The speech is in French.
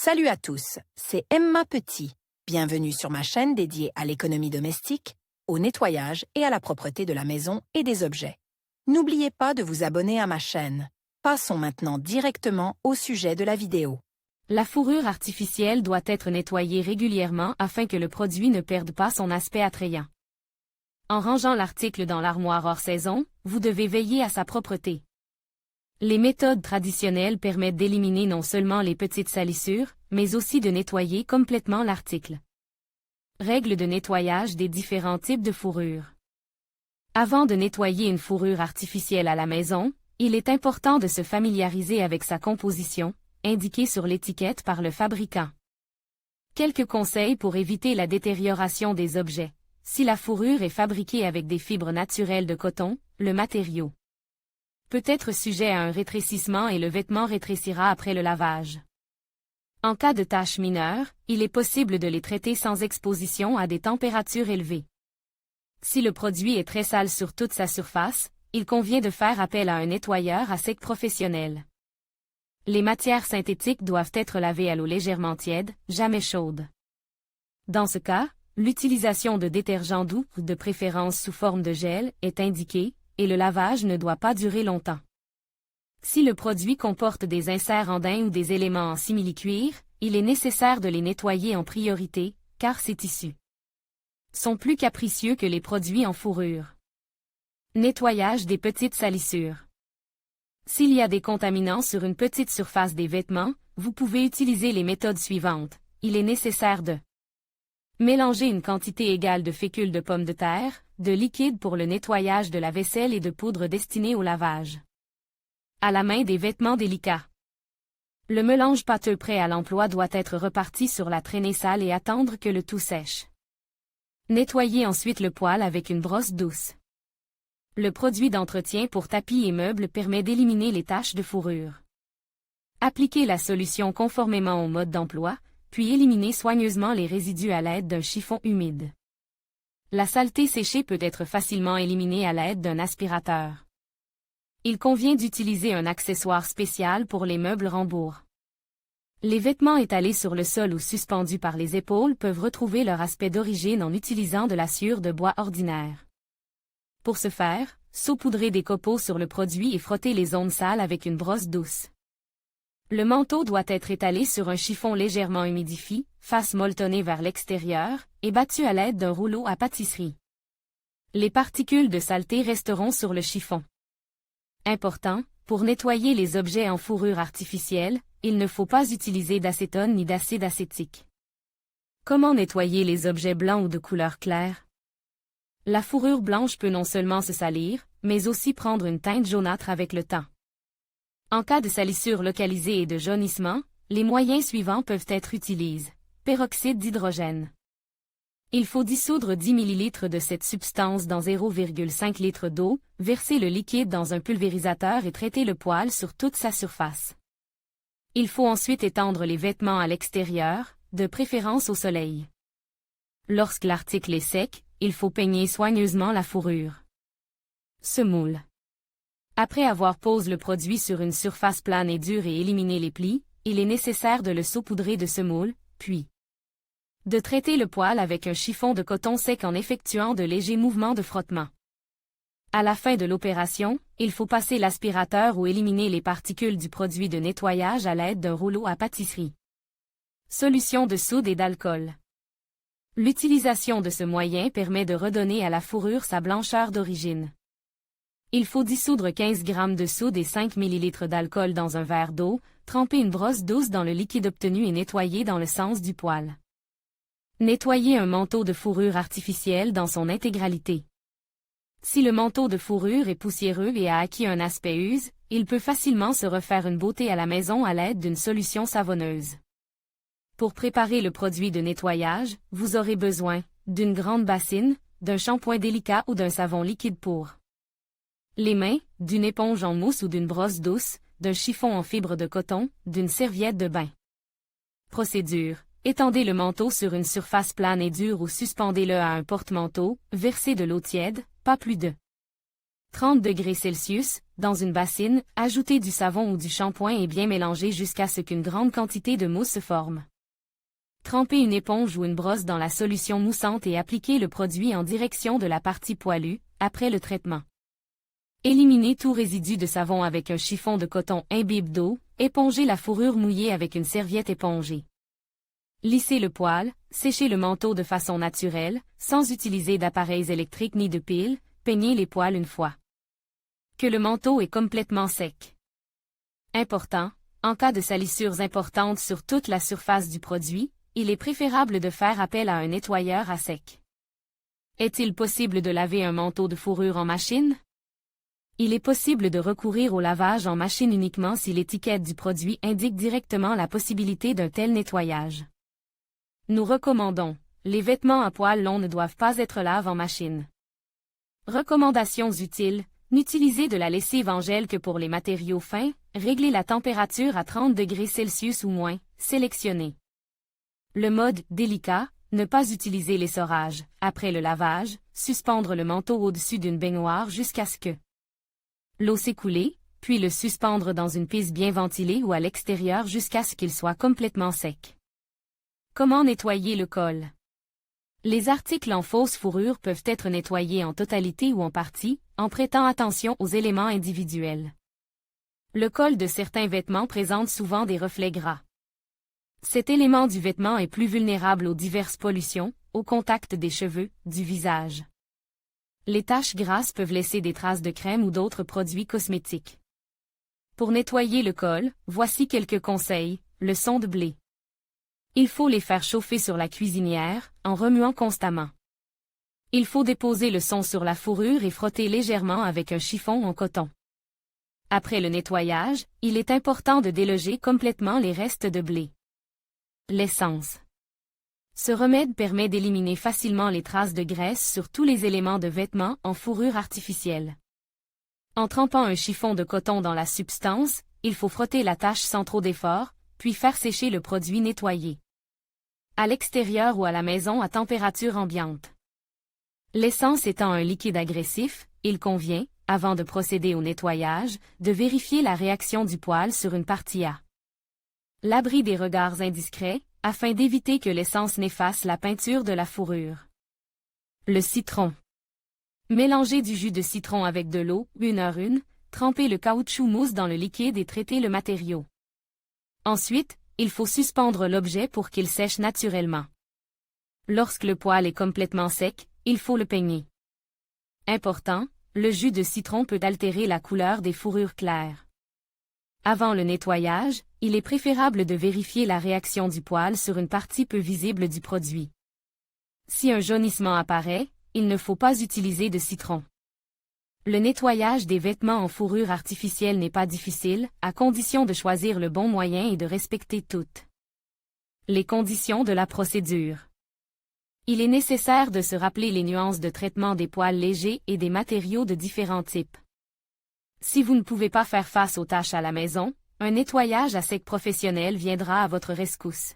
Salut à tous, c'est Emma Petit. Bienvenue sur ma chaîne dédiée à l'économie domestique, au nettoyage et à la propreté de la maison et des objets. N'oubliez pas de vous abonner à ma chaîne. Passons maintenant directement au sujet de la vidéo. La fourrure artificielle doit être nettoyée régulièrement afin que le produit ne perde pas son aspect attrayant. En rangeant l'article dans l'armoire hors saison, vous devez veiller à sa propreté. Les méthodes traditionnelles permettent d'éliminer non seulement les petites salissures, mais aussi de nettoyer complètement l'article. Règles de nettoyage des différents types de fourrures. Avant de nettoyer une fourrure artificielle à la maison, il est important de se familiariser avec sa composition, indiquée sur l'étiquette par le fabricant. Quelques conseils pour éviter la détérioration des objets. Si la fourrure est fabriquée avec des fibres naturelles de coton, le matériau peut être sujet à un rétrécissement et le vêtement rétrécira après le lavage. En cas de taches mineures, il est possible de les traiter sans exposition à des températures élevées. Si le produit est très sale sur toute sa surface, il convient de faire appel à un nettoyeur à sec professionnel. Les matières synthétiques doivent être lavées à l'eau légèrement tiède, jamais chaude. Dans ce cas, l'utilisation de détergents doux, de préférence sous forme de gel, est indiquée, et le lavage ne doit pas durer longtemps. Si le produit comporte des inserts en daim ou des éléments en simili-cuir, il est nécessaire de les nettoyer en priorité, car ces tissus sont plus capricieux que les produits en fourrure. Nettoyage des petites salissures. S'il y a des contaminants sur une petite surface des vêtements, vous pouvez utiliser les méthodes suivantes. Il est nécessaire de mélanger une quantité égale de fécule de pommes de terre, de liquide pour le nettoyage de la vaisselle et de poudre destinée au lavage à la main des vêtements délicats. Le mélange pâteux prêt à l'emploi doit être reparti sur la traînée sale et attendre que le tout sèche. Nettoyez ensuite le poêle avec une brosse douce. Le produit d'entretien pour tapis et meubles permet d'éliminer les taches de fourrure. Appliquez la solution conformément au mode d'emploi, puis éliminez soigneusement les résidus à l'aide d'un chiffon humide. La saleté séchée peut être facilement éliminée à l'aide d'un aspirateur. Il convient d'utiliser un accessoire spécial pour les meubles rembourre. Les vêtements étalés sur le sol ou suspendus par les épaules peuvent retrouver leur aspect d'origine en utilisant de la sciure de bois ordinaire. Pour ce faire, saupoudrez des copeaux sur le produit et frottez les zones sales avec une brosse douce. Le manteau doit être étalé sur un chiffon légèrement humidifié, face molletonnée vers l'extérieur, et battu à l'aide d'un rouleau à pâtisserie. Les particules de saleté resteront sur le chiffon. Important, pour nettoyer les objets en fourrure artificielle, il ne faut pas utiliser d'acétone ni d'acide acétique. Comment nettoyer les objets blancs ou de couleur claire? La fourrure blanche peut non seulement se salir, mais aussi prendre une teinte jaunâtre avec le temps. En cas de salissure localisée et de jaunissement, les moyens suivants peuvent être utilisés. Peroxyde d'hydrogène. Il faut dissoudre 10 ml de cette substance dans 0,5 litre d'eau, verser le liquide dans un pulvérisateur et traiter le poêle sur toute sa surface. Il faut ensuite étendre les vêtements à l'extérieur, de préférence au soleil. Lorsque l'article est sec, il faut peigner soigneusement la fourrure. Semoule. Après avoir posé le produit sur une surface plane et dure et éliminé les plis, il est nécessaire de le saupoudrer de semoule, puis de traiter le poêle avec un chiffon de coton sec en effectuant de légers mouvements de frottement. À la fin de l'opération, il faut passer l'aspirateur ou éliminer les particules du produit de nettoyage à l'aide d'un rouleau à pâtisserie. Solution de soude et d'alcool. L'utilisation de ce moyen permet de redonner à la fourrure sa blancheur d'origine. Il faut dissoudre 15 g de soude et 5 ml d'alcool dans un verre d'eau, tremper une brosse douce dans le liquide obtenu et nettoyer dans le sens du poêle. Nettoyer un manteau de fourrure artificielle dans son intégralité. Si le manteau de fourrure est poussiéreux et a acquis un aspect use, il peut facilement se refaire une beauté à la maison à l'aide d'une solution savonneuse. Pour préparer le produit de nettoyage, vous aurez besoin d'une grande bassine, d'un shampoing délicat ou d'un savon liquide pour les mains, d'une éponge en mousse ou d'une brosse douce, d'un chiffon en fibre de coton, d'une serviette de bain. Procédure. Étendez le manteau sur une surface plane et dure ou suspendez-le à un porte-manteau, versez de l'eau tiède, pas plus de 30 degrés Celsius, dans une bassine, ajoutez du savon ou du shampoing et bien mélanger jusqu'à ce qu'une grande quantité de mousse se forme. Trempez une éponge ou une brosse dans la solution moussante et appliquez le produit en direction de la partie poilue, après le traitement. Éliminez tout résidu de savon avec un chiffon de coton imbibe d'eau, épongez la fourrure mouillée avec une serviette épongée. Lissez le poil, séchez le manteau de façon naturelle, sans utiliser d'appareils électriques ni de piles, peignez les poils une fois que le manteau est complètement sec. Important, en cas de salissures importantes sur toute la surface du produit, il est préférable de faire appel à un nettoyeur à sec. Est-il possible de laver un manteau de fourrure en machine? Il est possible de recourir au lavage en machine uniquement si l'étiquette du produit indique directement la possibilité d'un tel nettoyage. Nous recommandons, les vêtements à poils longs ne doivent pas être lavés en machine. Recommandations utiles, n'utilisez de la lessive en gel que pour les matériaux fins, réglez la température à 30 degrés Celsius ou moins, sélectionnez. Le mode délicat, ne pas utiliser l'essorage, après le lavage, suspendre le manteau au-dessus d'une baignoire jusqu'à ce que l'eau s'écoule, puis le suspendre dans une piste bien ventilée ou à l'extérieur jusqu'à ce qu'il soit complètement sec. Comment nettoyer le col? Les articles en fausse fourrure peuvent être nettoyés en totalité ou en partie, en prêtant attention aux éléments individuels. Le col de certains vêtements présente souvent des reflets gras. Cet élément du vêtement est plus vulnérable aux diverses pollutions, au contact des cheveux, du visage. Les taches grasses peuvent laisser des traces de crème ou d'autres produits cosmétiques. Pour nettoyer le col, voici quelques conseils. Leçon de blé. Il faut les faire chauffer sur la cuisinière, en remuant constamment. Il faut déposer le son sur la fourrure et frotter légèrement avec un chiffon en coton. Après le nettoyage, il est important de déloger complètement les restes de blé. L'essence. Ce remède permet d'éliminer facilement les traces de graisse sur tous les éléments de vêtements en fourrure artificielle. En trempant un chiffon de coton dans la substance, il faut frotter la tache sans trop d'effort, puis faire sécher le produit nettoyé. À l'extérieur ou à la maison à température ambiante. L'essence étant un liquide agressif, il convient, avant de procéder au nettoyage, de vérifier la réaction du poil sur une partie à l'abri des regards indiscrets, afin d'éviter que l'essence n'efface la peinture de la fourrure. Le citron. Mélangez du jus de citron avec de l'eau, 1h1, trempez le caoutchouc mousse dans le liquide et traitez le matériau. Ensuite, il faut suspendre l'objet pour qu'il sèche naturellement. Lorsque le poil est complètement sec, il faut le peigner. Important, le jus de citron peut altérer la couleur des fourrures claires. Avant le nettoyage, il est préférable de vérifier la réaction du poil sur une partie peu visible du produit. Si un jaunissement apparaît, il ne faut pas utiliser de citron. Le nettoyage des vêtements en fourrure artificielle n'est pas difficile, à condition de choisir le bon moyen et de respecter toutes les conditions de la procédure. Il est nécessaire de se rappeler les nuances de traitement des poils légers et des matériaux de différents types. Si vous ne pouvez pas faire face aux tâches à la maison, un nettoyage à sec professionnel viendra à votre rescousse.